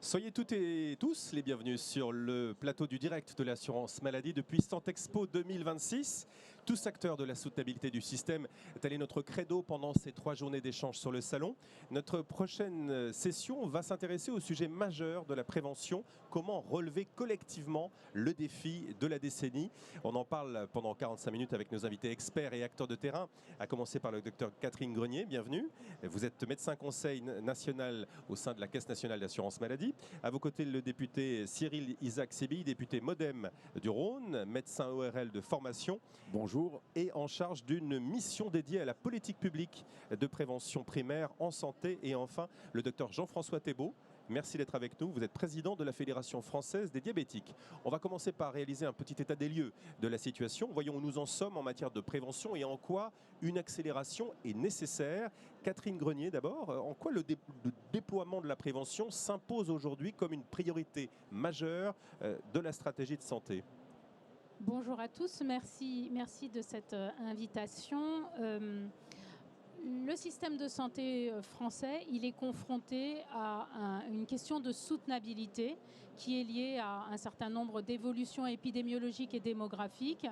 Soyez toutes et tous les bienvenus sur le plateau du direct de l'assurance maladie depuis Santexpo 2026. Tous acteurs de la soutenabilité du système, tel est notre credo pendant ces 3 journées d'échange sur le salon. Notre prochaine session va s'intéresser au sujet majeur de la prévention, comment relever collectivement le défi de la décennie. On en parle pendant 45 minutes avec nos invités experts et acteurs de terrain, à commencer par le docteur Catherine Grenier, bienvenue. Vous êtes médecin conseil national au sein de la Caisse nationale d'assurance maladie. À vos côtés, le député Cyril Isaac Sébille, député MoDem du Rhône, médecin ORL de formation. Bonjour. Et en charge d'une mission dédiée à la politique publique de prévention primaire en santé. Et enfin, le docteur Jean-François Thébault. Merci d'être avec nous. Vous êtes président de la Fédération française des diabétiques. On va commencer par réaliser un petit état des lieux de la situation. Voyons où nous en sommes en matière de prévention et en quoi une accélération est nécessaire. Catherine Grenier d'abord, en quoi le déploiement de la prévention s'impose aujourd'hui comme une priorité majeure de la stratégie de santé? Bonjour à tous, merci de cette invitation. Le système de santé français, il est confronté à une question de soutenabilité qui est liée à un certain nombre d'évolutions épidémiologiques et démographiques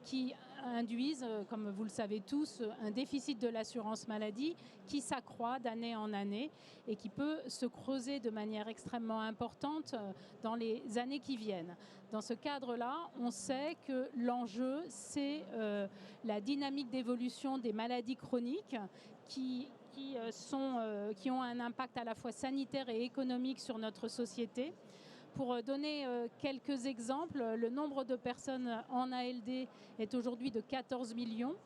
qui induisent, comme vous le savez tous, un déficit de l'assurance maladie qui s'accroît d'année en année et qui peut se creuser de manière extrêmement importante dans les années qui viennent. Dans ce cadre-là, on sait que l'enjeu, c'est la dynamique d'évolution des maladies chroniques qui ont un impact à la fois sanitaire et économique sur notre société. Pour donner quelques exemples, le nombre de personnes en ALD est aujourd'hui de 14 millions.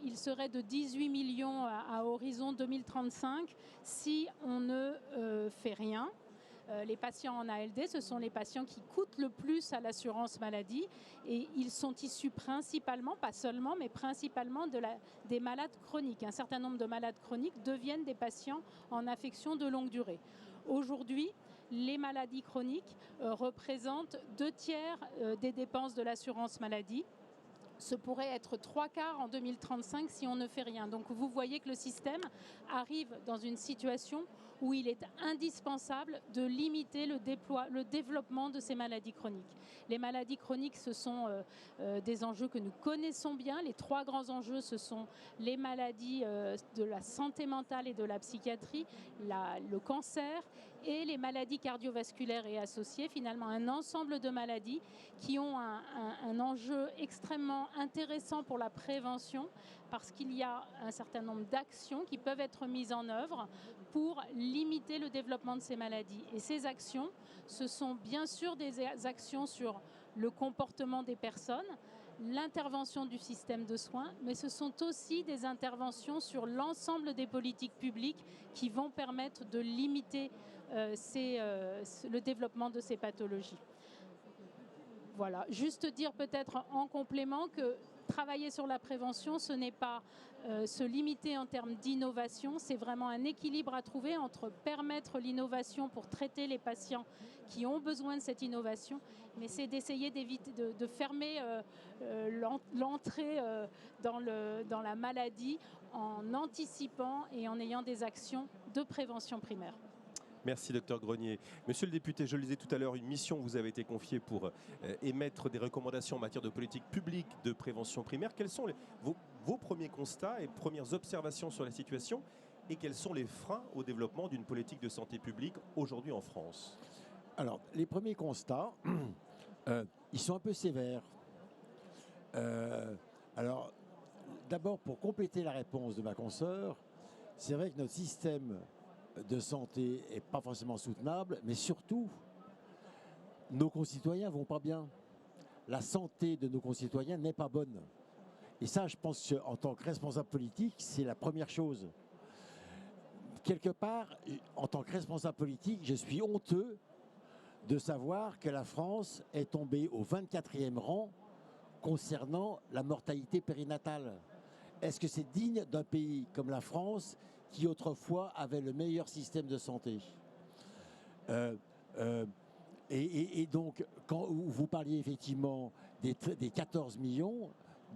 Il serait de 18 millions à horizon 2035 si on ne fait rien. Les patients en ALD, ce sont les patients qui coûtent le plus à l'assurance maladie et ils sont issus principalement, pas seulement, mais principalement des malades chroniques. Un certain nombre de malades chroniques deviennent des patients en affection de longue durée. Aujourd'hui, les maladies chroniques représentent 2/3 des dépenses de l'assurance maladie. Ce pourrait être 3/4 en 2035 si on ne fait rien. Donc vous voyez que le système arrive dans une situation où il est indispensable de limiter le développement de ces maladies chroniques. Les maladies chroniques, ce sont des enjeux que nous connaissons bien. Les 3 grands enjeux, ce sont les maladies de la santé mentale et de la psychiatrie, le cancer et les maladies cardiovasculaires et associées. Finalement, un ensemble de maladies qui ont un enjeu extrêmement intéressant pour la prévention parce qu'il y a un certain nombre d'actions qui peuvent être mises en œuvre pour limiter le développement de ces maladies. Et ces actions, ce sont bien sûr des actions sur le comportement des personnes, l'intervention du système de soins, mais ce sont aussi des interventions sur l'ensemble des politiques publiques qui vont permettre de limiter le développement de ces pathologies. Voilà, juste dire peut-être en complément que travailler sur la prévention, ce n'est pas se limiter en termes d'innovation, c'est vraiment un équilibre à trouver entre permettre l'innovation pour traiter les patients qui ont besoin de cette innovation, mais c'est d'essayer d'éviter de fermer l'entrée dans la maladie en anticipant et en ayant des actions de prévention primaire. Merci, docteur Grenier. Monsieur le député, je le disais tout à l'heure, une mission vous avait été confiée pour émettre des recommandations en matière de politique publique de prévention primaire. Quels sont vos premiers constats et premières observations sur la situation et quels sont les freins au développement d'une politique de santé publique aujourd'hui en France? Alors, les premiers constats, ils sont un peu sévères. Alors, d'abord, pour compléter la réponse de ma consoeur, c'est vrai que notre système de santé n'est pas forcément soutenable, mais surtout, nos concitoyens ne vont pas bien. La santé de nos concitoyens n'est pas bonne. Et ça, je pense qu'en tant que responsable politique, c'est la première chose. Quelque part, en tant que responsable politique, je suis honteux de savoir que la France est tombée au 24e rang concernant la mortalité périnatale. Est-ce que c'est digne d'un pays comme la France qui autrefois avait le meilleur système de santé? Et donc, quand vous parliez effectivement des 14 millions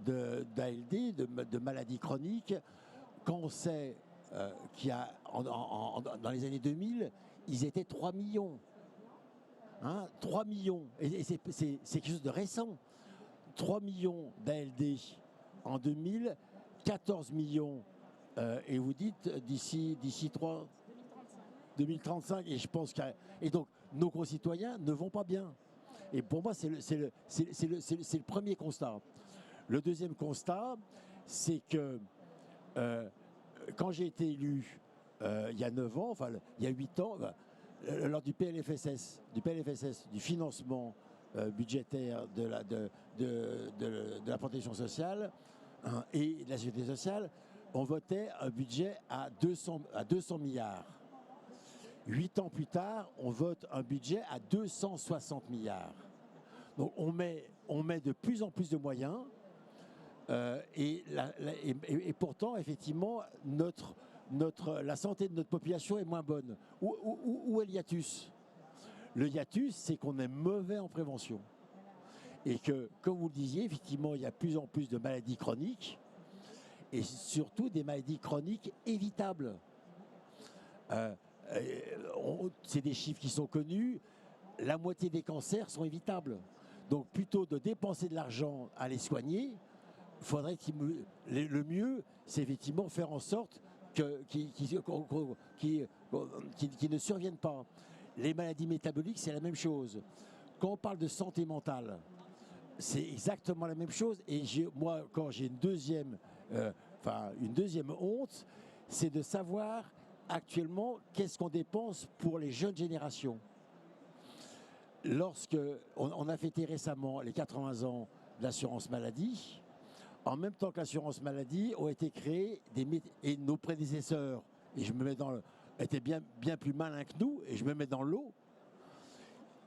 d'ALD, de maladies chroniques, quand on sait qu'il y a, dans les années 2000, ils étaient 3 millions. Hein, 3 millions, et c'est quelque chose de récent. 3 millions d'ALD en 2000, 14 millions, et vous dites d'ici 2035, et je pense et donc nos concitoyens ne vont pas bien. Et pour moi, c'est le premier constat. Le deuxième constat, c'est que quand j'ai été élu il y a 9 ans, enfin il y a 8 ans, lors du PLFSS, du financement budgétaire de la protection sociale et de la sécurité sociale, on votait un budget à 200 milliards. 8 ans plus tard, on vote un budget à 260 milliards. Donc on met de plus en plus de moyens et pourtant, effectivement, la santé de notre population est moins bonne. Où est le hiatus? Le hiatus, c'est qu'on est mauvais en prévention. Et que, comme vous le disiez, effectivement, il y a de plus en plus de maladies chroniques et surtout des maladies chroniques évitables. C'est des chiffres qui sont connus. La moitié des cancers sont évitables. Donc, plutôt de dépenser de l'argent à les soigner, faudrait le mieux, c'est effectivement faire en sorte qu'ils ne surviennent pas. Les maladies métaboliques, c'est la même chose. Quand on parle de santé mentale, c'est exactement la même chose. Et moi, quand j'ai une deuxième honte, c'est de savoir actuellement qu'est-ce qu'on dépense pour les jeunes générations. Lorsque on a fêté récemment les 80 ans de l'assurance maladie, en même temps que l'assurance maladie ont été créés et nos prédécesseurs, et je me mets étaient bien plus malins que nous, et je me mets dans l'eau.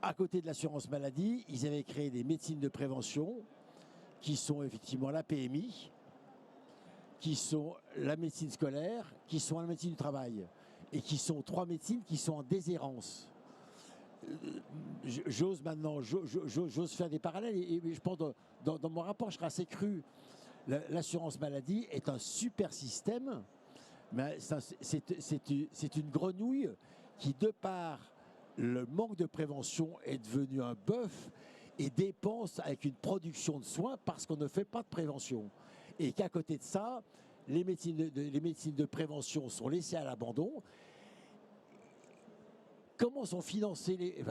À côté de l'assurance maladie, ils avaient créé des médecines de prévention qui sont effectivement la PMI, qui sont la médecine scolaire, qui sont la médecine du travail, et qui sont 3 médecines qui sont en déshérence. J'ose faire des parallèles, et je pense dans mon rapport, je serai assez cru. L'assurance maladie est un super système, mais c'est une grenouille qui, de par le manque de prévention, est devenu un bœuf et dépense avec une production de soins parce qu'on ne fait pas de prévention. Et qu'à côté de ça, les médecines de prévention sont laissées à l'abandon. Comment sont financés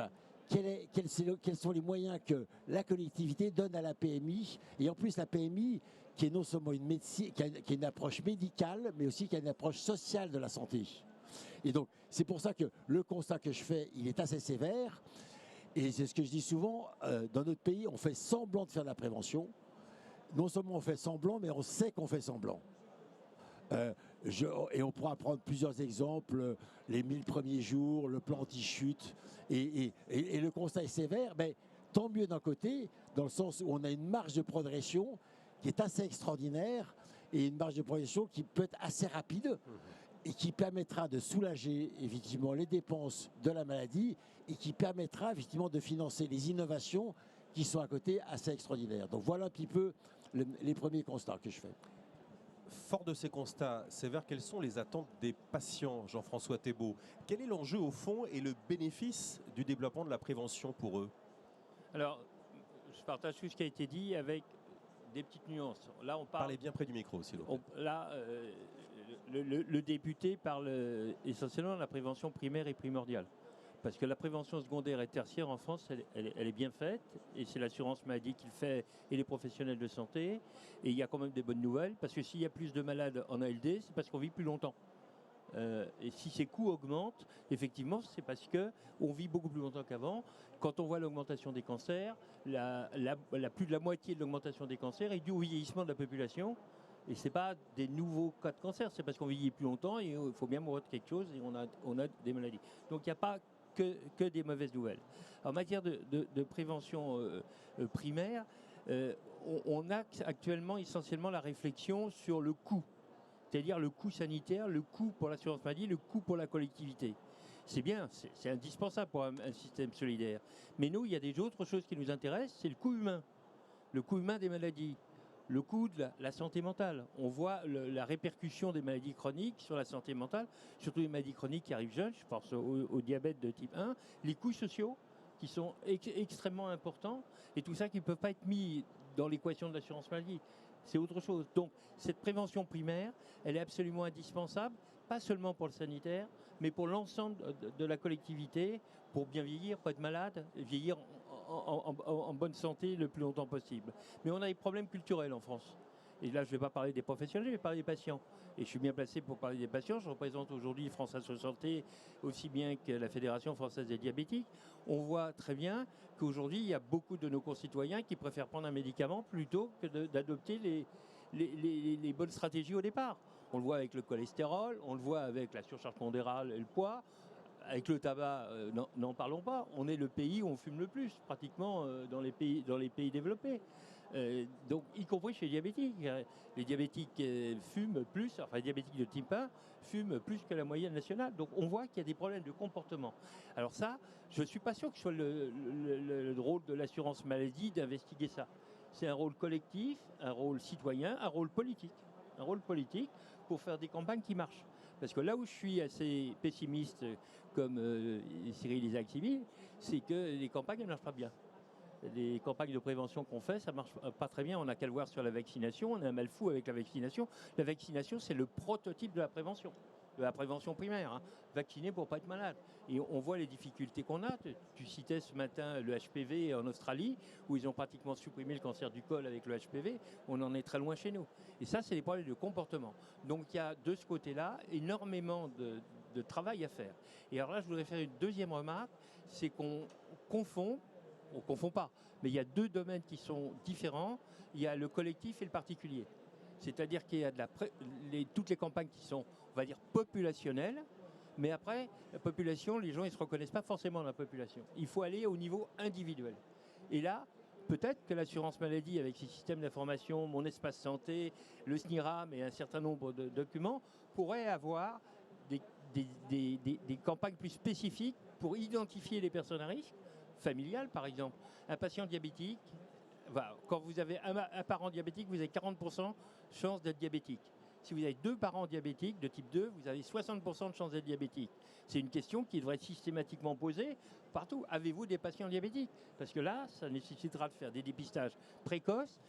quels sont les moyens que la collectivité donne à la PMI? Et en plus, la PMI, qui est non seulement une médecine, qui a une approche médicale, mais aussi qui a une approche sociale de la santé. Et donc, c'est pour ça que le constat que je fais, il est assez sévère. Et c'est ce que je dis souvent, dans notre pays, on fait semblant de faire de la prévention. Non seulement on fait semblant, mais on sait qu'on fait semblant. Et on pourra prendre plusieurs exemples, les 1000 premiers jours, le plan anti-chute, et le constat est sévère, mais tant mieux d'un côté, dans le sens où on a une marge de progression qui est assez extraordinaire, et une marge de progression qui peut être assez rapide, et qui permettra de soulager effectivement les dépenses de la maladie, et qui permettra effectivement de financer les innovations qui sont à côté assez extraordinaires. Donc voilà un petit peu les premiers constats que je fais. Fort de ces constats sévères, quelles sont les attentes des patients, Jean-François Thébault? Quel est l'enjeu au fond et le bénéfice du développement de la prévention pour eux? Alors, je partage tout ce qui a été dit avec des petites nuances. Là, on Parlez bien près du micro, s'il vous plaît. Là, le député parle essentiellement de la prévention primaire et primordiale. Parce que la prévention secondaire et tertiaire en France, elle est bien faite. Et c'est l'assurance maladie qui le fait et les professionnels de santé. Et il y a quand même des bonnes nouvelles. Parce que s'il y a plus de malades en ALD, c'est parce qu'on vit plus longtemps. Et si ces coûts augmentent, effectivement, c'est parce qu'on vit beaucoup plus longtemps qu'avant. Quand on voit l'augmentation des cancers, plus de la moitié de l'augmentation des cancers est due au vieillissement de la population. Et ce n'est pas des nouveaux cas de cancer, c'est parce qu'on vieillit plus longtemps et il faut bien mourir de quelque chose et on a des maladies. Donc il n'y a pas que des mauvaises nouvelles. En matière de prévention primaire, on a actuellement essentiellement la réflexion sur le coût. C'est-à-dire le coût sanitaire, le coût pour l'assurance maladie, le coût pour la collectivité. C'est bien, c'est indispensable pour un système solidaire. Mais nous, il y a des autres choses qui nous intéressent, c'est le coût humain. Le coût humain des maladies, le coût de la santé mentale. On voit la répercussion des maladies chroniques sur la santé mentale, surtout les maladies chroniques qui arrivent jeunes, je pense au diabète de type 1, les coûts sociaux. qui sont extrêmement importants et tout ça qui ne peut pas être mis dans l'équation de l'assurance maladie. C'est autre chose. Donc cette prévention primaire, elle est absolument indispensable, pas seulement pour le sanitaire, mais pour l'ensemble de la collectivité, pour bien vieillir, pas être malade, vieillir en bonne santé le plus longtemps possible. Mais on a des problèmes culturels en France. Et là, je ne vais pas parler des professionnels, je vais parler des patients. Et je suis bien placé pour parler des patients. Je représente aujourd'hui France Asso Santé, aussi bien que la Fédération française des diabétiques. On voit très bien qu'aujourd'hui, il y a beaucoup de nos concitoyens qui préfèrent prendre un médicament plutôt que d'adopter les bonnes stratégies au départ. On le voit avec le cholestérol, on le voit avec la surcharge pondérale et le poids. Avec le tabac, n'en parlons pas. On est le pays où on fume le plus, pratiquement dans les pays développés. Donc, y compris chez les diabétiques. Les diabétiques fument plus, enfin les diabétiques de type 1 fument plus que la moyenne nationale. Donc on voit qu'il y a des problèmes de comportement. Alors ça, je ne suis pas sûr que ce soit le rôle de l'assurance maladie d'investiguer ça. C'est un rôle collectif, un rôle citoyen, un rôle politique. Un rôle politique pour faire des campagnes qui marchent. Parce que là où je suis assez pessimiste, comme Cyril Isaac-Simi, c'est que les campagnes ne marchent pas bien. Les campagnes de prévention qu'on fait, ça ne marche pas très bien. On n'a qu'à le voir sur la vaccination. On a un mal fou avec la vaccination. La vaccination, c'est le prototype de la prévention primaire. Hein. Vacciner pour ne pas être malade. Et on voit les difficultés qu'on a. Tu citais ce matin le HPV en Australie, où ils ont pratiquement supprimé le cancer du col avec le HPV. On en est très loin chez nous. Et ça, c'est des problèmes de comportement. Donc il y a de ce côté-là énormément de travail à faire. Et alors là, je voudrais faire une deuxième remarque, c'est qu'on confond. On ne confond pas, mais il y a deux domaines qui sont différents. Il y a le collectif et le particulier. C'est-à-dire qu'il y a toutes les campagnes qui sont, on va dire, populationnelles, mais après, la population, les gens, ils ne se reconnaissent pas forcément dans la population. Il faut aller au niveau individuel. Et là, peut-être que l'assurance maladie, avec ses systèmes d'information, Mon Espace Santé, le SNIRAM et un certain nombre de documents, pourrait avoir des campagnes plus spécifiques pour identifier les personnes à risque, familiale par exemple. Un patient diabétique, quand vous avez un parent diabétique, vous avez 40% de chance d'être diabétique. Si vous avez deux parents diabétiques de type 2, vous avez 60% de chance d'être diabétique. C'est une question qui devrait être systématiquement posée partout. Avez-vous des patients diabétiques? Parce que là, ça nécessitera de faire des dépistages précoces,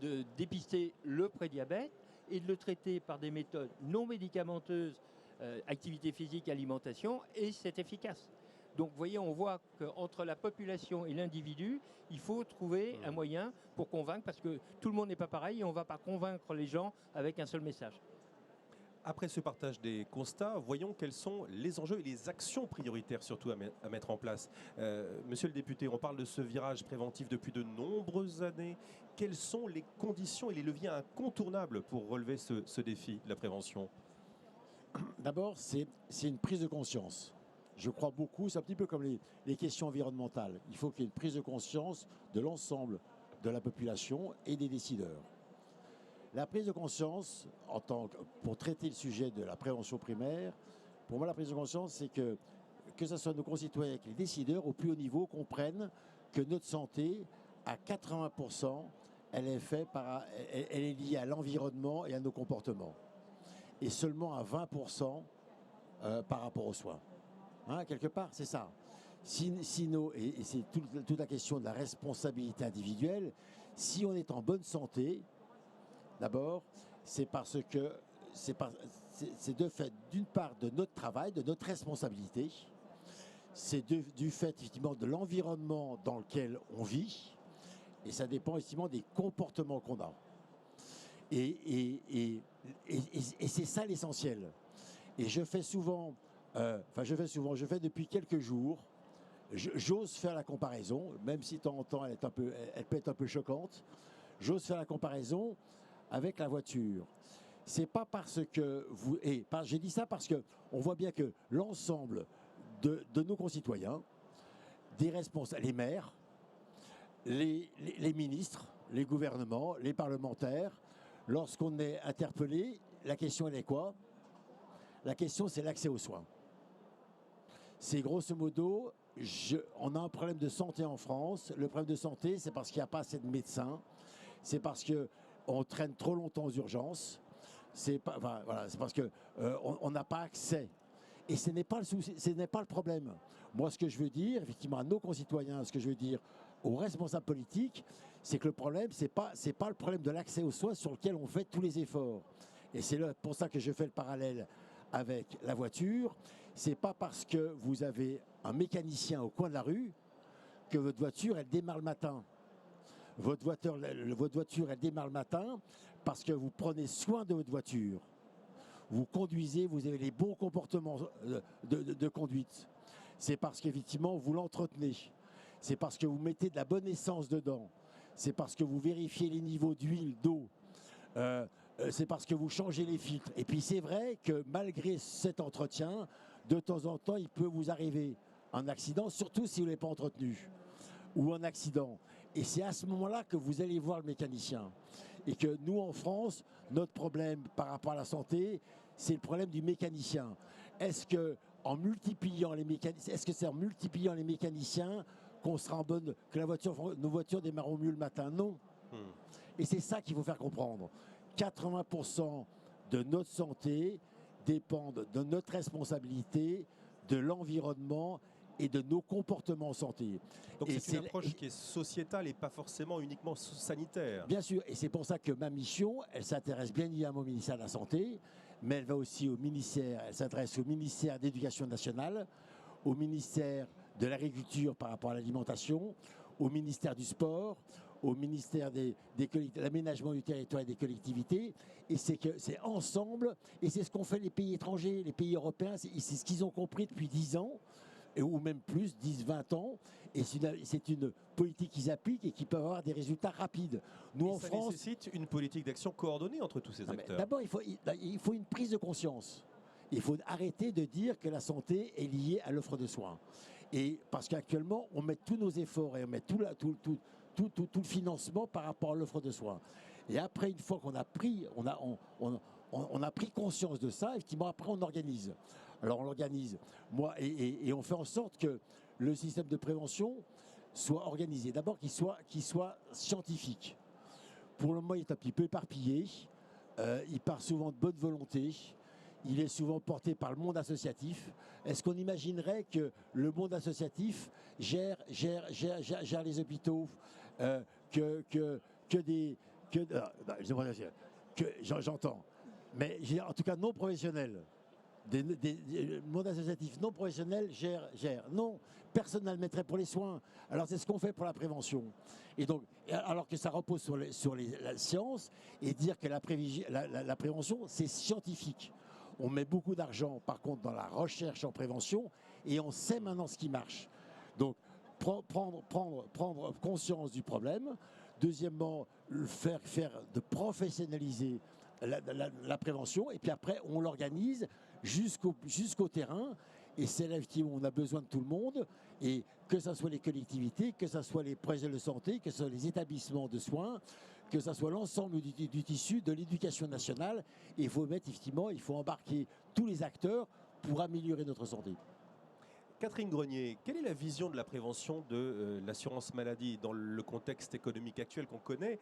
de dépister le prédiabète et de le traiter par des méthodes non médicamenteuses, activité physique, alimentation, et c'est efficace. Donc, vous voyez, on voit qu'entre la population et l'individu, il faut trouver un moyen pour convaincre, parce que tout le monde n'est pas pareil et on ne va pas convaincre les gens avec un seul message. Après ce partage des constats, voyons quels sont les enjeux et les actions prioritaires surtout à mettre en place. Monsieur le député, on parle de ce virage préventif depuis de nombreuses années. Quelles sont les conditions et les leviers incontournables pour relever ce défi de la prévention? D'abord, c'est une prise de conscience. Je crois beaucoup, c'est un petit peu comme les questions environnementales. Il faut qu'il y ait une prise de conscience de l'ensemble de la population et des décideurs. La prise de conscience, pour traiter le sujet de la prévention primaire, pour moi la prise de conscience, c'est que ce soit nos concitoyens que les décideurs au plus haut niveau comprennent que notre santé, à 80%, elle est liée à l'environnement et à nos comportements. Et seulement à 20% par rapport aux soins. Hein, quelque part, c'est ça. Et c'est toute la question de la responsabilité individuelle. Si on est en bonne santé, d'abord, c'est parce que c'est de fait, d'une part, de notre travail, de notre responsabilité. C'est du fait, effectivement, de l'environnement dans lequel on vit. Et ça dépend, effectivement, des comportements qu'on a. Et c'est ça l'essentiel. Et je fais depuis quelques jours, j'ose faire la comparaison, même si de temps en temps elle peut être un peu choquante, j'ose faire la comparaison avec la voiture. C'est pas parce que j'ai dit ça parce qu'on voit bien que l'ensemble de nos concitoyens, des responsables, les maires, les ministres, les gouvernements, les parlementaires, lorsqu'on est interpellé, la question elle est quoi? La question c'est l'accès aux soins. C'est grosso modo, on a un problème de santé en France. Le problème de santé, c'est parce qu'il n'y a pas assez de médecins. C'est parce qu'on traîne trop longtemps aux urgences. C'est parce qu'on n'a pas accès. Et ce n'est pas le problème. Moi, ce que je veux dire, effectivement, à nos concitoyens, ce que je veux dire aux responsables politiques, c'est que le problème, c'est pas le problème de l'accès aux soins sur lequel on fait tous les efforts. Et c'est pour ça que je fais le parallèle avec la voiture. C'est pas parce que vous avez un mécanicien au coin de la rue que votre voiture, elle démarre le matin. Votre voiture, elle démarre le matin parce que vous prenez soin de votre voiture. Vous conduisez, vous avez les bons comportements de conduite. C'est parce qu'effectivement, vous l'entretenez. C'est parce que vous mettez de la bonne essence dedans. C'est parce que vous vérifiez les niveaux d'huile, d'eau. C'est parce que vous changez les filtres. Et puis c'est vrai que malgré cet entretien, de temps en temps, il peut vous arriver un accident, surtout si vous ne l'avez pas entretenu, ou un accident. Et c'est à ce moment-là que vous allez voir le mécanicien. Et que nous, en France, notre problème par rapport à la santé, c'est le problème du mécanicien. Est-ce que c'est en multipliant les mécaniciens qu'on sera en bonne, que nos voitures démarreront mieux le matin? Non. Et c'est ça qu'il faut faire comprendre. 80% de notre santé dépendent de notre responsabilité, de l'environnement et de nos comportements en santé. Donc c'est une approche qui est sociétale et pas forcément uniquement sanitaire. Bien sûr, et c'est pour ça que ma mission, elle s'intéresse bien évidemment au ministère de la Santé, mais elle va aussi elle s'adresse au ministère de l'Éducation nationale, au ministère de l'Agriculture par rapport à l'alimentation, au ministère du Sport, au ministère de l'aménagement du territoire et des collectivités. Et c'est ensemble, et c'est ce qu'ont fait les pays étrangers, les pays européens, c'est ce qu'ils ont compris depuis 10 ans, ou même plus, 10, 20 ans. Et c'est une politique qu'ils appliquent et qui peut avoir des résultats rapides. Nous, en France, nécessite une politique d'action coordonnée entre tous ces acteurs. D'abord, il faut une prise de conscience. Il faut arrêter de dire que la santé est liée à l'offre de soins. Et parce qu'actuellement, on met tous nos efforts et on met tout le financement par rapport à l'offre de soins. Et après, une fois qu'on a pris, on a pris conscience de ça, effectivement, après on organise. Alors on l'organise, et on fait en sorte que le système de prévention soit organisé. D'abord qu'il soit scientifique. Pour le moment, il est un petit peu éparpillé. Il part souvent de bonne volonté. Il est souvent porté par le monde associatif. Est-ce qu'on imaginerait que le monde associatif gère les hôpitaux, j'entends, mais en tout cas non professionnels. Le monde associatif non professionnel gère. Non, personne ne le mettrait pour les soins. Alors c'est ce qu'on fait pour la prévention. Et donc, alors que ça repose sur la science, et dire que la prévention, c'est scientifique. On met beaucoup d'argent, par contre, dans la recherche en prévention, et on sait maintenant ce qui marche. Donc, prendre conscience du problème. Deuxièmement, faire de professionnaliser la prévention, et puis après, on l'organise jusqu'au terrain. Et c'est là où on a besoin de tout le monde, et que ce soit les collectivités, que ce soit les professionnels de santé, que ce soit les établissements de soins, que ce soit l'ensemble du tissu de l'éducation nationale. Et il faut embarquer tous les acteurs pour améliorer notre santé. Catherine Grenier, quelle est la vision de la prévention de l'assurance maladie dans le contexte économique actuel qu'on connaît?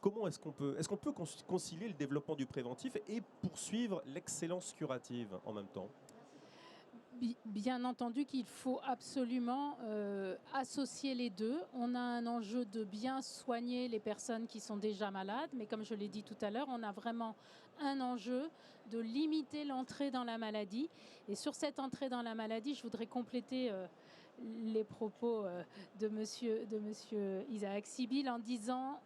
Comment est-ce qu'on peut concilier le développement du préventif et poursuivre l'excellence curative en même temps? Bien entendu qu'il faut absolument associer les deux. On a un enjeu de bien soigner les personnes qui sont déjà malades, mais comme je l'ai dit tout à l'heure, on a vraiment un enjeu de limiter l'entrée dans la maladie. Et sur cette entrée dans la maladie, je voudrais compléter les propos de monsieur Isaac Sibyl en disant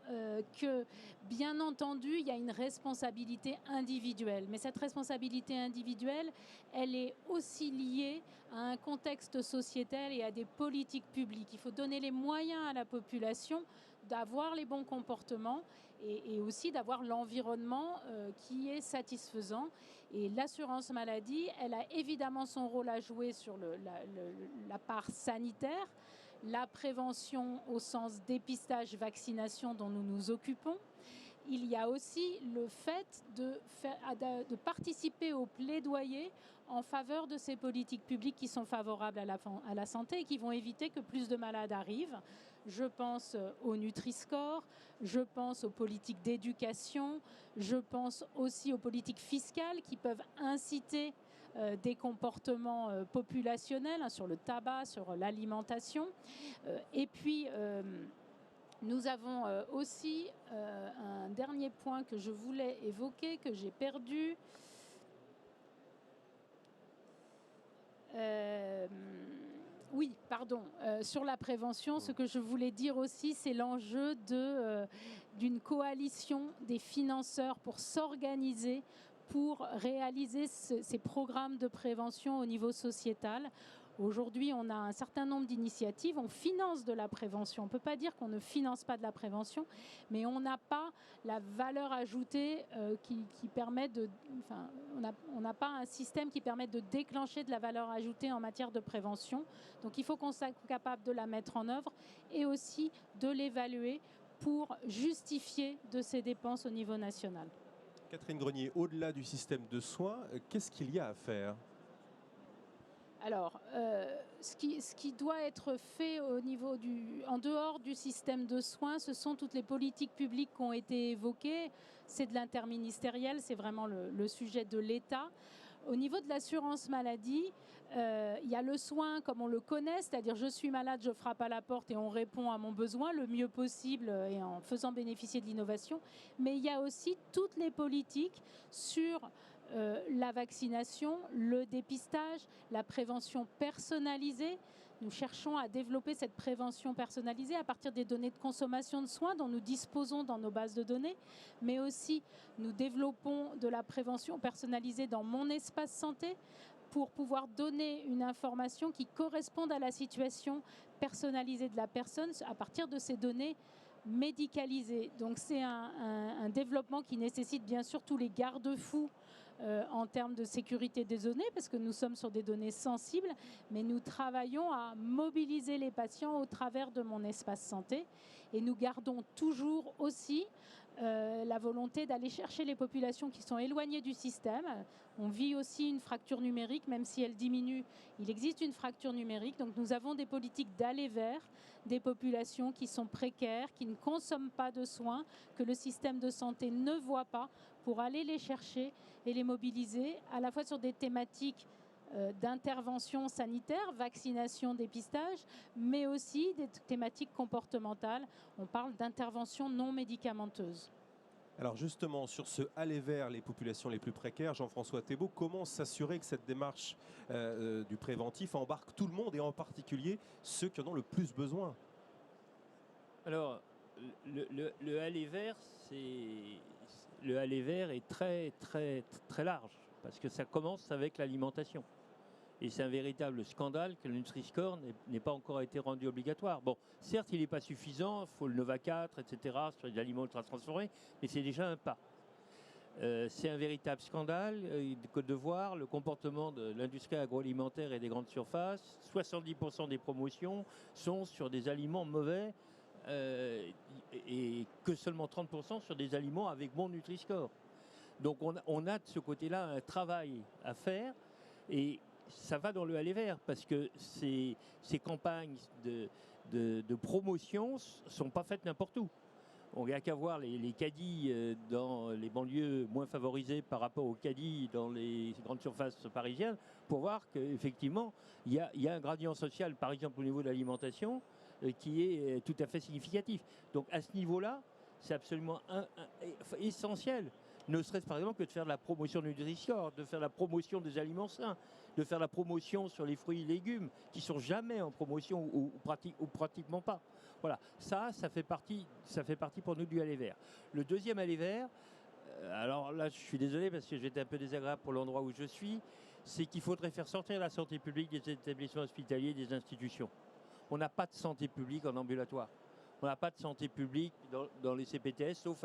que, bien entendu, il y a une responsabilité individuelle. Mais cette responsabilité individuelle, elle est aussi liée à un contexte sociétal et à des politiques publiques. Il faut donner les moyens à la population d'avoir les bons comportements et aussi d'avoir l'environnement qui est satisfaisant. Et l'assurance maladie, elle a évidemment son rôle à jouer sur la part sanitaire, la prévention au sens dépistage, vaccination dont nous nous occupons. Il y a aussi le fait de participer au plaidoyer en faveur de ces politiques publiques qui sont favorables à la santé et qui vont éviter que plus de malades arrivent. Je pense au Nutri-Score, je pense aux politiques d'éducation, je pense aussi aux politiques fiscales qui peuvent inciter des comportements populationnels, sur le tabac, sur l'alimentation. Et puis, nous avons aussi un dernier point que je voulais évoquer, que j'ai perdu. Oui, pardon. Sur la prévention, ce que je voulais dire aussi, c'est l'enjeu d'une coalition des financeurs pour s'organiser, pour réaliser ces programmes de prévention au niveau sociétal. Aujourd'hui, on a un certain nombre d'initiatives, on finance de la prévention. On ne peut pas dire qu'on ne finance pas de la prévention, mais on n'a pas la valeur ajoutée qui permet de... Enfin, on n'a pas un système qui permet de déclencher de la valeur ajoutée en matière de prévention. Donc il faut qu'on soit capable de la mettre en œuvre et aussi de l'évaluer pour justifier de ces dépenses au niveau national. Catherine Grenier, au-delà du système de soins, qu'est-ce qu'il y a à faire ? Alors, ce qui doit être fait en dehors du système de soins, ce sont toutes les politiques publiques qui ont été évoquées. C'est de l'interministériel, c'est vraiment le sujet de l'État. Au niveau de l'assurance maladie, il y a le soin comme on le connaît, c'est-à-dire je suis malade, je frappe à la porte et on répond à mon besoin le mieux possible et en faisant bénéficier de l'innovation. Mais il y a aussi toutes les politiques sur la vaccination, le dépistage, la prévention personnalisée. Nous cherchons à développer cette prévention personnalisée à partir des données de consommation de soins dont nous disposons dans nos bases de données, mais aussi nous développons de la prévention personnalisée dans mon espace santé pour pouvoir donner une information qui corresponde à la situation personnalisée de la personne à partir de ces données médicalisées. Donc c'est un développement qui nécessite bien sûr tous les garde-fous en termes de sécurité des données, parce que nous sommes sur des données sensibles, mais nous travaillons à mobiliser les patients au travers de mon espace santé. Et nous gardons toujours aussi la volonté d'aller chercher les populations qui sont éloignées du système. On vit aussi une fracture numérique, même si elle diminue, il existe une fracture numérique. Donc nous avons des politiques d'aller vers des populations qui sont précaires, qui ne consomment pas de soins, que le système de santé ne voit pas, pour aller les chercher et les mobiliser, à la fois sur des thématiques d'intervention sanitaire, vaccination, dépistage, mais aussi des thématiques comportementales. On parle d'intervention non médicamenteuse. Alors justement, sur ce aller vers les populations les plus précaires, Jean-François Thébault, comment s'assurer que cette démarche du préventif embarque tout le monde et en particulier ceux qui en ont le plus besoin ? Alors, le aller vers, le aller vers est très, très, très large, parce que ça commence avec l'alimentation. Et c'est un véritable scandale que le Nutri-Score n'ait pas encore été rendu obligatoire. Bon, certes, il n'est pas suffisant, il faut le Nova 4, etc., sur les aliments ultra transformés, mais c'est déjà un pas. C'est un véritable scandale que de voir le comportement de l'industrie agroalimentaire et des grandes surfaces. 70% des promotions sont sur des aliments mauvais et que seulement 30% sur des aliments avec bon Nutri-Score. Donc on a de ce côté-là un travail à faire et ça va dans le aller vers parce que ces campagnes de promotion ne sont pas faites n'importe où. On n'a qu'à voir les caddies dans les banlieues moins favorisées par rapport aux caddies dans les grandes surfaces parisiennes pour voir qu'effectivement, il y a un gradient social, par exemple au niveau de l'alimentation, qui est tout à fait significatif. Donc à ce niveau-là, c'est absolument essentiel, ne serait-ce par exemple que de faire de la promotion du Nutri-Score, de faire la promotion des aliments sains, de faire la promotion sur les fruits et légumes qui sont jamais en promotion ou pratiquement pas. Voilà, ça fait partie pour nous du aller vers. Le deuxième aller vers, alors là je suis désolé parce que j'étais un peu désagréable pour l'endroit où je suis, c'est qu'il faudrait faire sortir la santé publique des établissements hospitaliers, des institutions. On n'a pas de santé publique en ambulatoire. On n'a pas de santé publique dans les CPTS, sauf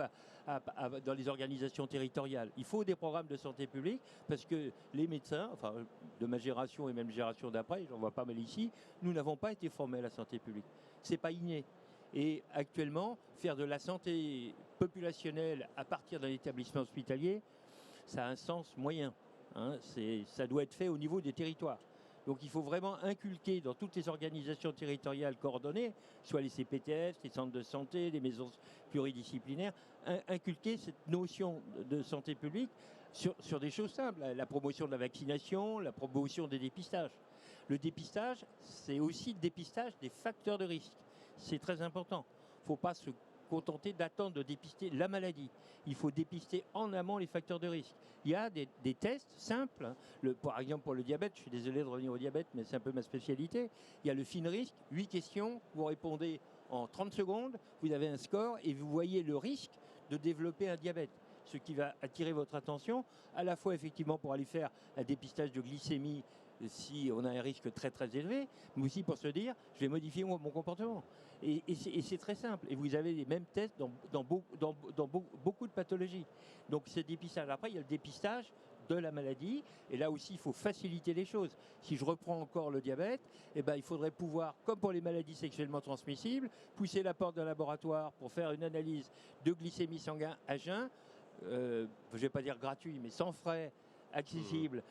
dans les organisations territoriales. Il faut des programmes de santé publique parce que les médecins, enfin de ma génération et même génération d'après, j'en vois pas mal ici, nous n'avons pas été formés à la santé publique. C'est pas inné. Et actuellement, faire de la santé populationnelle à partir d'un établissement hospitalier, ça a un sens moyen. Hein. Ça doit être fait au niveau des territoires. Donc il faut vraiment inculquer dans toutes les organisations territoriales coordonnées, soit les CPTS, les centres de santé, les maisons pluridisciplinaires, inculquer cette notion de santé publique sur des choses simples, la promotion de la vaccination, la promotion des dépistages. Le dépistage, c'est aussi le dépistage des facteurs de risque. C'est très important. Il ne faut pas se contenter d'attendre de dépister la maladie. Il faut dépister en amont les facteurs de risque. Il y a des tests simples. Par exemple, pour le diabète, je suis désolé de revenir au diabète, mais c'est un peu ma spécialité. Il y a le FINRISC, 8 questions, vous répondez en 30 secondes, vous avez un score et vous voyez le risque de développer un diabète. Ce qui va attirer votre attention, à la fois effectivement pour aller faire un dépistage de glycémie si on a un risque très très élevé, mais aussi pour se dire, je vais modifier mon comportement. Et c'est très simple. Et vous avez les mêmes tests dans beaucoup de pathologies. Donc c'est dépistage. Après, il y a le dépistage de la maladie. Et là aussi, il faut faciliter les choses. Si je reprends encore le diabète, eh ben, il faudrait pouvoir, comme pour les maladies sexuellement transmissibles, pousser la porte d'un laboratoire pour faire une analyse de glycémie sanguine à jeun. Je ne vais pas dire gratuit, mais sans frais, accessible,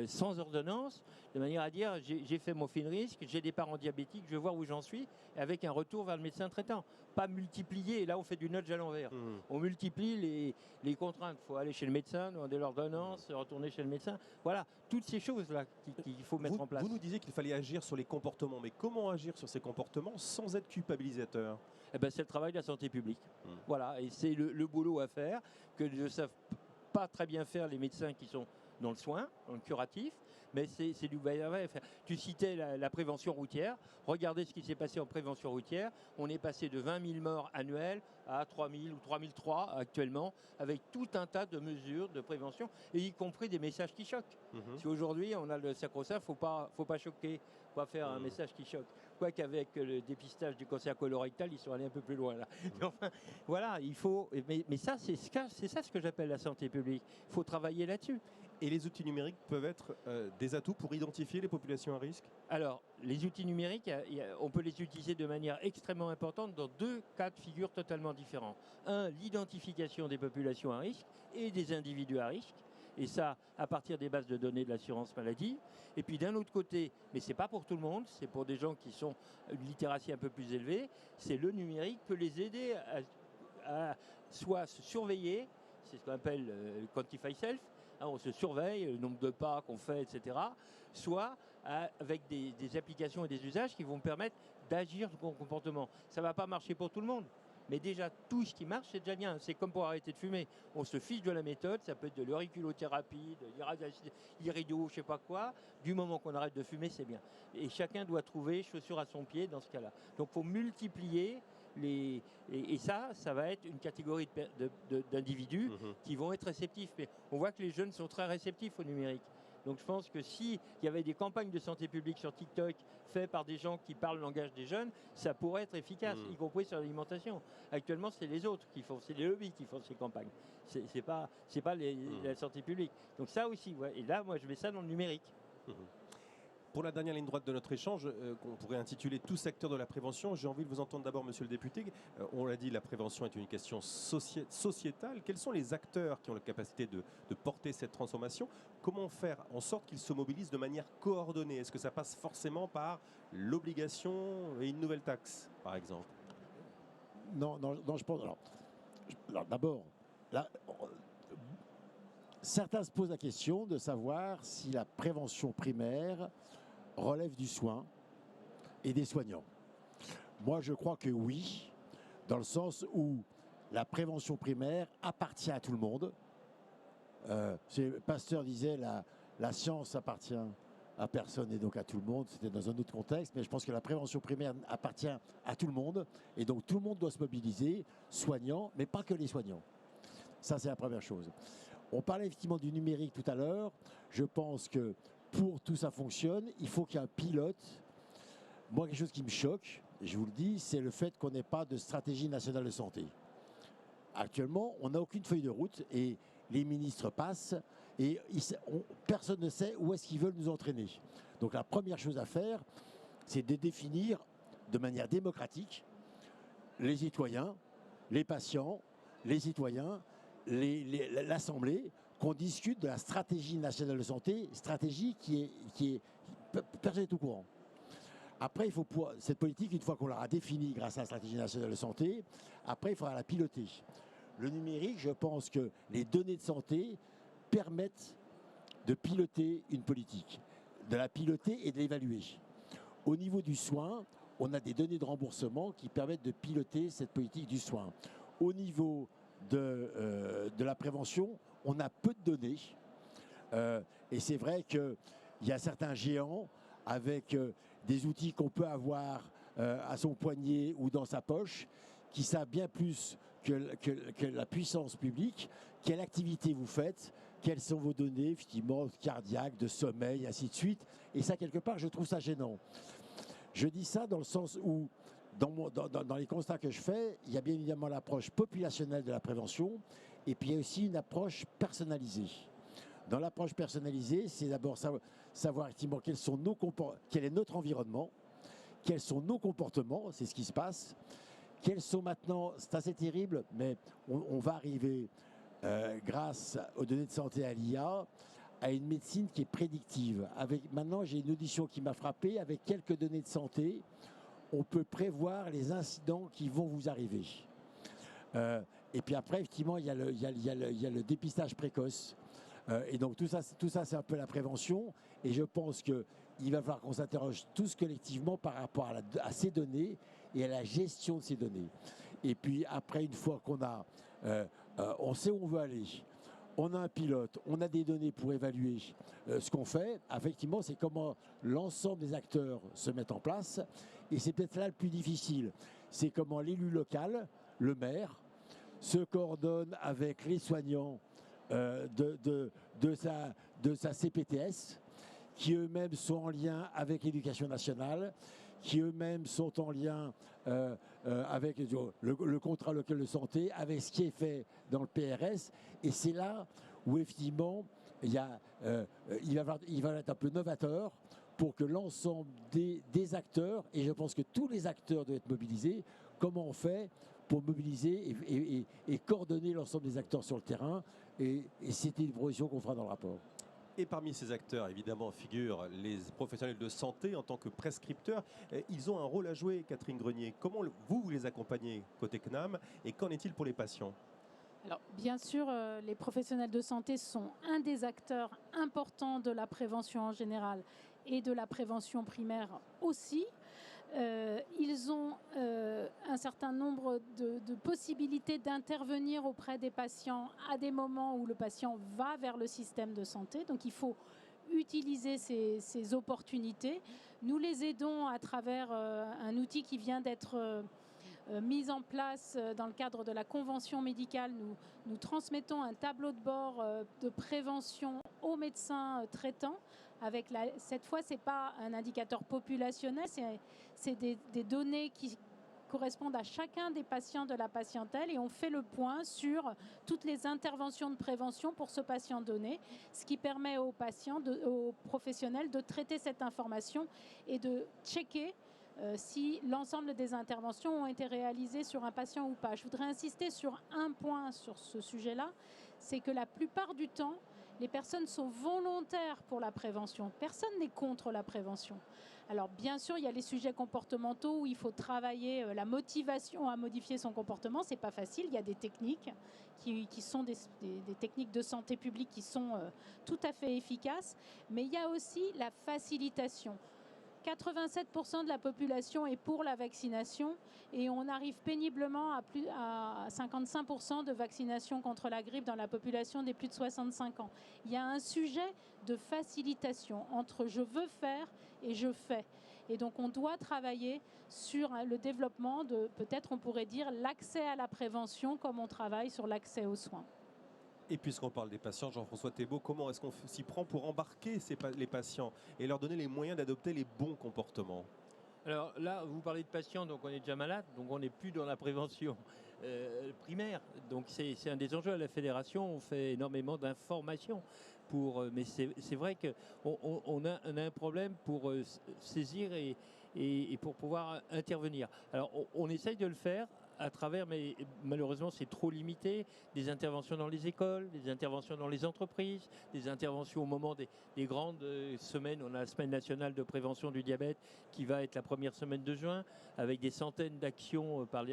sans ordonnance, de manière à dire j'ai fait mon FINRISC, j'ai des parents diabétiques, je vais voir où j'en suis, avec un retour vers le médecin traitant. Pas multiplier, et là on fait du nudge à l'envers. On multiplie les contraintes. Il faut aller chez le médecin, demander l'ordonnance, retourner chez le médecin. Voilà, toutes ces choses-là qu'il faut mettre en place. Vous nous disiez qu'il fallait agir sur les comportements, mais comment agir sur ces comportements sans être culpabilisateur? Eh ben, c'est le travail de la santé publique. Voilà, et c'est le boulot à faire que ne savent pas très bien faire les médecins qui sont dans le soin, dans le curatif, mais c'est du travail à faire. Tu citais la prévention routière. Regardez ce qui s'est passé en prévention routière. On est passé de 20 000 morts annuels à 3 000 ou 3 003 actuellement, avec tout un tas de mesures de prévention, et y compris des messages qui choquent. Si aujourd'hui on a le sacro-saint, faut pas choquer, faut pas faire un message qui choque. Quoiqu'avec le dépistage du cancer colorectal, ils sont allés un peu plus loin là. Mais enfin, voilà, il faut. Mais ça, c'est ça ce que j'appelle la santé publique. Il faut travailler là-dessus. Et les outils numériques peuvent être des atouts pour identifier les populations à risque? Alors, les outils numériques, on peut les utiliser de manière extrêmement importante dans deux cas de figure totalement différents. Un, l'identification des populations à risque et des individus à risque. Et ça, à partir des bases de données de l'assurance maladie. Et puis d'un autre côté, mais ce n'est pas pour tout le monde, c'est pour des gens qui sont une littératie un peu plus élevée, c'est le numérique peut les aider à soit se surveiller, c'est ce qu'on appelle Quantify Self, on se surveille, le nombre de pas qu'on fait, etc. Soit avec des applications et des usages qui vont permettre d'agir sur son comportement. Ça ne va pas marcher pour tout le monde. Mais déjà, tout ce qui marche, c'est déjà bien. C'est comme pour arrêter de fumer. On se fiche de la méthode, ça peut être de l'auriculothérapie, de l'irido, je ne sais pas quoi. Du moment qu'on arrête de fumer, c'est bien. Et chacun doit trouver chaussure à son pied dans ce cas-là. Donc il faut multiplier et ça va être une catégorie d'individus qui vont être réceptifs. Mais on voit que les jeunes sont très réceptifs au numérique. Donc je pense que s'il y avait des campagnes de santé publique sur TikTok faites par des gens qui parlent le langage des jeunes, ça pourrait être efficace, y compris sur l'alimentation. Actuellement, c'est les autres qui font, c'est les lobbies qui font ces campagnes. C'est pas la santé publique. Donc ça aussi, ouais. Et là, moi, je mets ça dans le numérique. Pour la dernière ligne droite de notre échange, qu'on pourrait intituler « Tout secteur de la prévention », j'ai envie de vous entendre d'abord, monsieur le député. On l'a dit, la prévention est une question sociétale. Quels sont les acteurs qui ont la capacité de porter cette transformation? Comment faire en sorte qu'ils se mobilisent de manière coordonnée? Est-ce que ça passe forcément par l'obligation et une nouvelle taxe, par exemple? Non, je pense... Alors d'abord, certains se posent la question de savoir si la prévention primaire relève du soin et des soignants. Moi, je crois que oui, dans le sens où la prévention primaire appartient à tout le monde. Pasteur disait la science appartient à personne et donc à tout le monde. C'était dans un autre contexte, mais je pense que la prévention primaire appartient à tout le monde. Et donc tout le monde doit se mobiliser, soignants, mais pas que les soignants. Ça, c'est la première chose. On parlait effectivement du numérique tout à l'heure. Je pense que pour que tout ça fonctionne, il faut qu'il y ait un pilote. Moi, quelque chose qui me choque, je vous le dis, c'est le fait qu'on n'ait pas de stratégie nationale de santé. Actuellement, on n'a aucune feuille de route et les ministres passent et personne ne sait où est-ce qu'ils veulent nous entraîner. Donc la première chose à faire, c'est de définir de manière démocratique les citoyens, les patients, les citoyens, l'Assemblée, qu'on discute de la stratégie nationale de santé, stratégie qui est personne n'est au courant. Après, il faut cette politique, une fois qu'on l'aura définie grâce à la stratégie nationale de santé, après, il faudra la piloter. Le numérique, je pense que les données de santé permettent de piloter une politique, de la piloter et de l'évaluer. Au niveau du soin, on a des données de remboursement qui permettent de piloter cette politique du soin. Au niveau de la prévention, on a peu de données. Et c'est vrai qu'il y a certains géants avec des outils qu'on peut avoir à son poignet ou dans sa poche, qui savent bien plus que la puissance publique, quelle activité vous faites, quelles sont vos données, effectivement, cardiaques, de sommeil, ainsi de suite. Et ça, quelque part, je trouve ça gênant. Je dis ça dans le sens où, dans les constats que je fais, il y a bien évidemment l'approche populationnelle de la prévention, et puis il y a aussi une approche personnalisée. Dans l'approche personnalisée, c'est d'abord savoir effectivement quel est notre environnement, quels sont nos comportements, c'est ce qui se passe, quels sont maintenant, c'est assez terrible, mais on va arriver, grâce aux données de santé à l'IA, à une médecine qui est prédictive. Maintenant, j'ai une audition qui m'a frappé, avec quelques données de santé, on peut prévoir les incidents qui vont vous arriver. Et puis après, effectivement, il y a le dépistage précoce. Et donc tout ça, c'est un peu la prévention. Et je pense qu'il va falloir qu'on s'interroge tous collectivement par rapport à ces données et à la gestion de ces données. Et puis après, une fois qu'on a, on sait où on veut aller, on a un pilote, on a des données pour évaluer ce qu'on fait, effectivement, c'est comment l'ensemble des acteurs se mettent en place. Et c'est peut-être là le plus difficile. C'est comment l'élu local, le maire, se coordonne avec les soignants de sa CPTS, qui eux-mêmes sont en lien avec l'éducation nationale, qui eux-mêmes sont en lien avec le contrat local de santé, avec ce qui est fait dans le PRS. Et c'est là où effectivement il va être un peu novateur pour que l'ensemble des acteurs, et je pense que tous les acteurs doivent être mobilisés, comment on fait pour mobiliser et coordonner l'ensemble des acteurs sur le terrain. Et c'était une proposition qu'on fera dans le rapport. Et parmi ces acteurs, évidemment, figurent les professionnels de santé en tant que prescripteurs. Ils ont un rôle à jouer, Catherine Grenier. Comment vous les accompagnez côté CNAM et qu'en est-il pour les patients ? Alors, bien sûr, les professionnels de santé sont un des acteurs importants de la prévention en général et de la prévention primaire aussi. Ils ont un certain nombre de possibilités d'intervenir auprès des patients à des moments où le patient va vers le système de santé. Donc il faut utiliser ces opportunités. Nous les aidons à travers un outil qui vient d'être mis en place dans le cadre de la convention médicale. Nous transmettons un tableau de bord de prévention aux médecins traitants. Cette fois, ce n'est pas un indicateur populationnel, c'est des données qui correspondent à chacun des patients de la patientèle et on fait le point sur toutes les interventions de prévention pour ce patient donné, ce qui permet aux professionnels de traiter cette information et de checker si l'ensemble des interventions ont été réalisées sur un patient ou pas. Je voudrais insister sur un point sur ce sujet-là, c'est que la plupart du temps, les personnes sont volontaires pour la prévention. Personne n'est contre la prévention. Alors bien sûr, il y a les sujets comportementaux où il faut travailler la motivation à modifier son comportement. C'est pas facile. Il y a des techniques qui sont des techniques de santé publique qui sont tout à fait efficaces. Mais il y a aussi la facilitation. 87% de la population est pour la vaccination et on arrive péniblement à 55% de vaccination contre la grippe dans la population des plus de 65 ans. Il y a un sujet de facilitation entre je veux faire et je fais. Et donc on doit travailler sur le développement de, peut-être on pourrait dire, l'accès à la prévention comme on travaille sur l'accès aux soins. Et puisqu'on parle des patients, Jean-François Thébault, comment est-ce qu'on s'y prend pour embarquer les patients et leur donner les moyens d'adopter les bons comportements ? Alors là, vous parlez de patients, donc on est déjà malade, donc on n'est plus dans la prévention primaire. Donc c'est un des enjeux à la fédération, on fait énormément d'informations. Mais c'est vrai qu'on a un problème pour saisir et pour pouvoir intervenir. Alors on essaye de le faire à travers, mais malheureusement c'est trop limité, des interventions dans les écoles, des interventions dans les entreprises, des interventions au moment des grandes semaines. On a la semaine nationale de prévention du diabète qui va être la première semaine de juin, avec des centaines d'actions par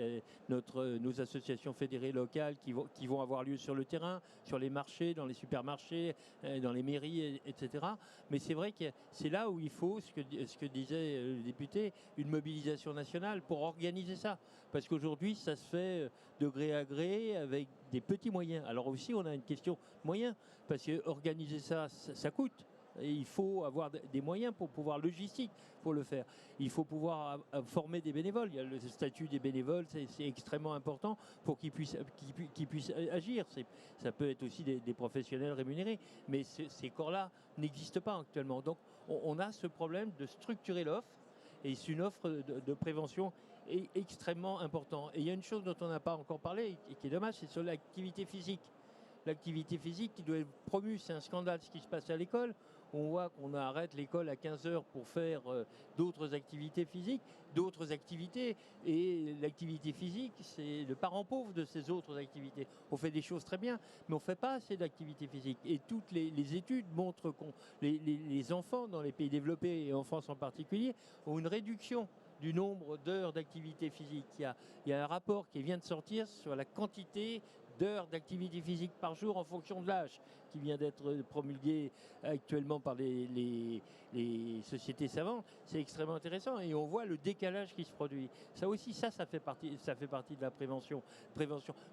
nos associations fédérées locales qui vont avoir lieu sur le terrain, sur les marchés, dans les supermarchés, dans les mairies, etc. Mais c'est vrai que c'est là où il faut, ce que disait le député, une mobilisation nationale pour organiser ça. Parce qu'aujourd'hui, ça se fait de gré à gré avec des petits moyens. Alors aussi, on a une question de moyens, parce que organiser ça coûte. Et il faut avoir des moyens pour pouvoir logistique pour le faire. Il faut pouvoir former des bénévoles. Il y a le statut des bénévoles, c'est extrêmement important pour qu'ils puissent agir. Ça peut être aussi des professionnels rémunérés, mais ces corps-là n'existent pas actuellement. Donc on a ce problème de structurer l'offre, et c'est une offre de prévention extrêmement importante. Et il y a une chose dont on n'a pas encore parlé et qui est dommage, c'est sur l'activité physique. L'activité physique qui doit être promue, c'est un scandale ce qui se passe à l'école. On voit qu'on arrête l'école à 15 heures pour faire d'autres activités physiques, d'autres activités. Et l'activité physique, c'est le parent pauvre de ces autres activités. On fait des choses très bien, mais on ne fait pas assez d'activité physique. Et toutes les études montrent que les enfants dans les pays développés, et en France en particulier, ont une réduction du nombre d'heures d'activité physique. Il y a un rapport qui vient de sortir sur la quantité d'heures d'activité physique par jour en fonction de l'âge, qui vient d'être promulgué actuellement par les sociétés savantes. C'est extrêmement intéressant et on voit le décalage qui se produit. Ça aussi, ça fait partie de la prévention.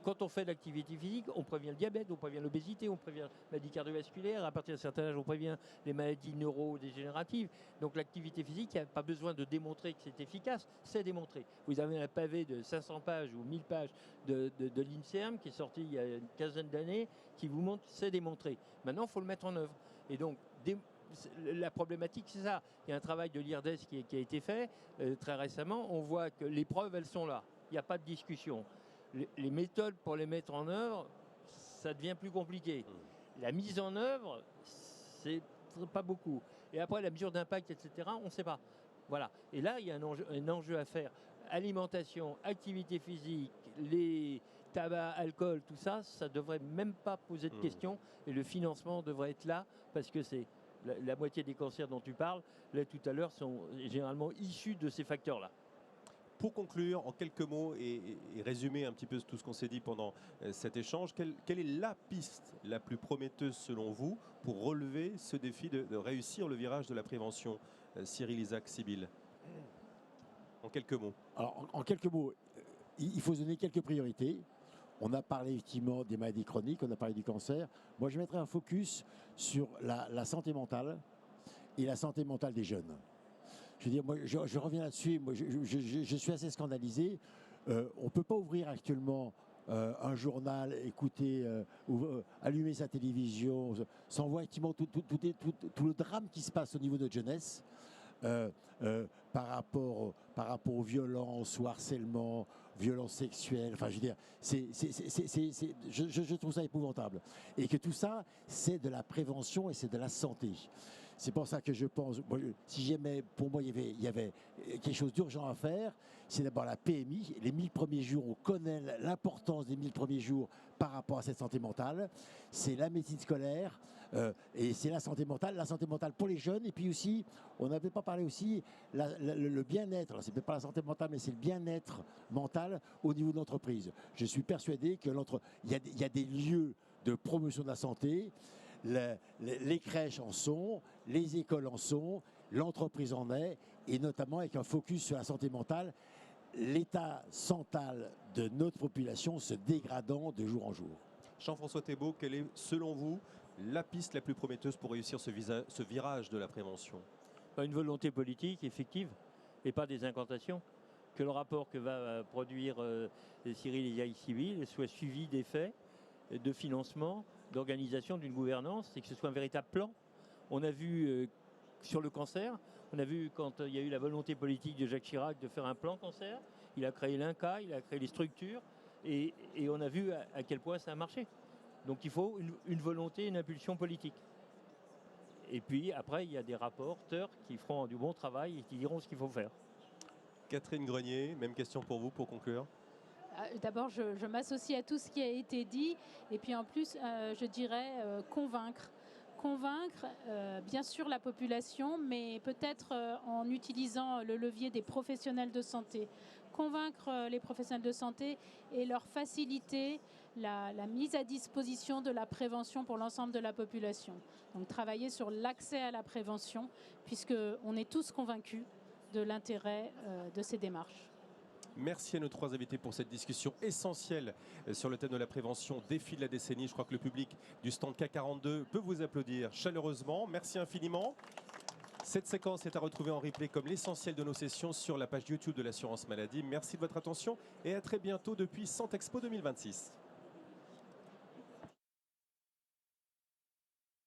Quand on fait de l'activité physique, on prévient le diabète, on prévient l'obésité, on prévient la maladie cardiovasculaire. À partir d'un certain âge, on prévient les maladies neurodégénératives. Donc l'activité physique, il n'y a pas besoin de démontrer que c'est efficace, c'est démontré. Vous avez un pavé de 500 pages ou 1000 pages de l'INSERM qui est sorti il y a une quinzaine d'années, qui vous montre c'est démontré. Maintenant, il faut le mettre en œuvre. Et donc, la problématique, c'est ça. Il y a un travail de l'IRDES qui a été fait très récemment. On voit que les preuves, elles sont là. Il n'y a pas de discussion. Les méthodes pour les mettre en œuvre, ça devient plus compliqué. La mise en œuvre, c'est pas beaucoup. Et après, la mesure d'impact, etc., on ne sait pas. Voilà. Et là, il y a un enjeu à faire. Alimentation, activité physique, les tabac, alcool, tout ça, ça ne devrait même pas poser de questions. Et le financement devrait être là, parce que c'est la moitié des cancers dont tu parles, là tout à l'heure, sont généralement issus de ces facteurs-là. Pour conclure, en quelques mots et résumer un petit peu tout ce qu'on s'est dit pendant cet échange, quelle est la piste la plus prometteuse selon vous pour relever ce défi de réussir le virage de la prévention, Cyril, Isaac, Sybille? En quelques mots. Alors, en quelques mots, il faut se donner quelques priorités. On a parlé effectivement des maladies chroniques, on a parlé du cancer. Moi, je mettrais un focus sur la santé mentale et la santé mentale des jeunes. Je veux dire, moi, je reviens là-dessus. Moi, je suis assez scandalisé. On ne peut pas ouvrir actuellement un journal, écouter, allumer sa télévision, sans voir effectivement tout le drame qui se passe au niveau de notre jeunesse. Par rapport aux violences, au harcèlement, violences sexuelles. Enfin, je veux dire, je trouve ça épouvantable. Et que tout ça, c'est de la prévention et c'est de la santé. C'est pour ça que je pense, si jamais, pour moi, il y avait quelque chose d'urgent à faire, c'est d'abord la PMI. Les 1000 premiers jours, on connaît l'importance des 1000 premiers jours par rapport à cette santé mentale. C'est la médecine scolaire et c'est la santé mentale pour les jeunes. Et puis aussi, on n'avait pas parlé aussi, le bien-être. Alors, c'est peut-être pas la santé mentale, mais c'est le bien-être mental au niveau de l'entreprise. Je suis persuadé qu'il y a des lieux de promotion de la santé. Les crèches en sont, les écoles en sont, l'entreprise en est, et notamment avec un focus sur la santé mentale, l'état mental de notre population se dégradant de jour en jour. Jean-François Thébault, quelle est, selon vous, la piste la plus prometteuse pour réussir ce virage de la prévention? Une volonté politique effective et pas des incantations. Que le rapport que va produire Cyril Isaac-Sybille soit suivi des faits, de financement, d'organisation, d'une gouvernance, et que ce soit un véritable plan. On a vu sur le cancer, on a vu quand il y a eu la volonté politique de Jacques Chirac de faire un plan cancer, il a créé l'INCa, il a créé les structures, et on a vu à quel point ça a marché. Donc il faut une volonté, une impulsion politique. Et puis après, il y a des rapporteurs qui feront du bon travail et qui diront ce qu'il faut faire. Catherine Grenier, même question pour vous pour conclure. D'abord, je m'associe à tout ce qui a été dit. Et puis en plus, je dirais convaincre. Convaincre, bien sûr, la population, mais peut-être en utilisant le levier des professionnels de santé. Convaincre les professionnels de santé et leur faciliter la mise à disposition de la prévention pour l'ensemble de la population. Donc travailler sur l'accès à la prévention, puisqu'on est tous convaincus de l'intérêt de ces démarches. Merci à nos trois invités pour cette discussion essentielle sur le thème de la prévention, défi de la décennie. Je crois que le public du stand K42 peut vous applaudir chaleureusement. Merci infiniment. Cette séquence est à retrouver en replay comme l'essentiel de nos sessions sur la page YouTube de l'assurance maladie. Merci de votre attention et à très bientôt depuis Santexpo 2026.